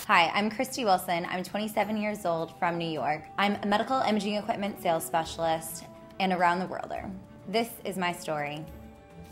Hi, I'm Kristi Wilson. I'm 27 years old from New York. I'm a medical imaging equipment sales specialist and around the worlder. This is my story.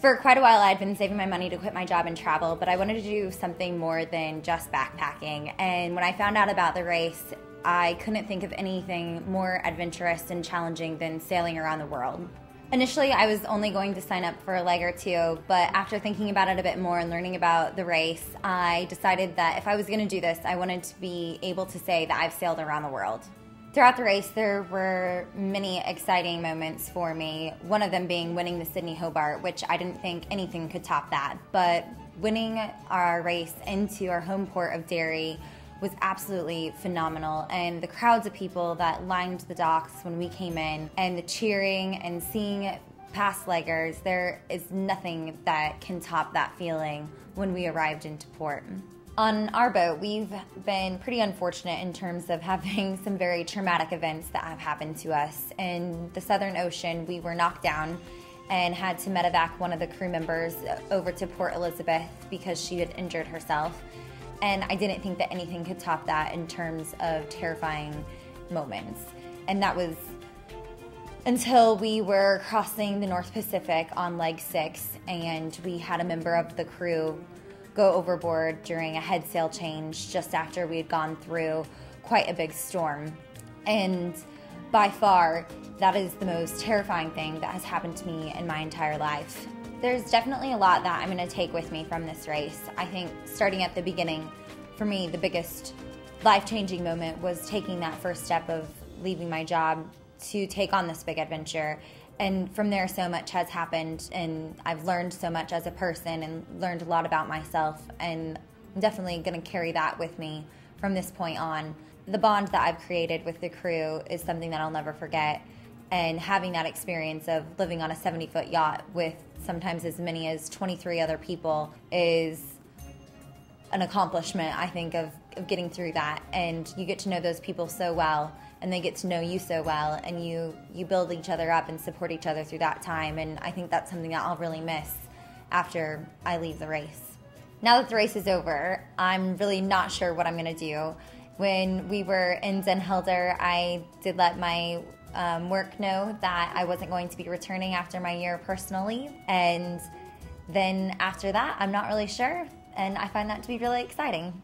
For quite a while, I'd been saving my money to quit my job and travel, but I wanted to do something more than just backpacking. And when I found out about the race, I couldn't think of anything more adventurous and challenging than sailing around the world. Initially, I was only going to sign up for a leg or two, but after thinking about it a bit more and learning about the race, I decided that if I was going to do this, I wanted to be able to say that I've sailed around the world. Throughout the race, there were many exciting moments for me, one of them being winning the Sydney Hobart, which I didn't think anything could top that. But winning our race into our home port of Derry was absolutely phenomenal, and the crowds of people that lined the docks when we came in, and the cheering and seeing past leggers, there is nothing that can top that feeling when we arrived into port. On our boat, we've been pretty unfortunate in terms of having some very traumatic events that have happened to us. In the Southern Ocean, we were knocked down and had to medevac one of the crew members over to Port Elizabeth because she had injured herself. And I didn't think that anything could top that in terms of terrifying moments. And that was until we were crossing the North Pacific on leg 6, and we had a member of the crew go overboard during a head sail change just after we had gone through quite a big storm. And by far, that is the most terrifying thing that has happened to me in my entire life. There's definitely a lot that I'm going to take with me from this race. I think starting at the beginning, for me, the biggest life-changing moment was taking that first step of leaving my job to take on this big adventure. And from there, so much has happened, and I've learned so much as a person and learned a lot about myself, and I'm definitely going to carry that with me from this point on. The bond that I've created with the crew is something that I'll never forget. And having that experience of living on a 70-foot yacht with sometimes as many as 23 other people is an accomplishment, I think, of getting through that. And you get to know those people so well, and they get to know you so well, and you build each other up and support each other through that time. And I think that's something that I'll really miss after I leave the race. Now that the race is over, I'm really not sure what I'm going to do. When we were in Den Helder, I did let my work know that I wasn't going to be returning after my year of personal leave, and then after that I'm not really sure, and I find that to be really exciting.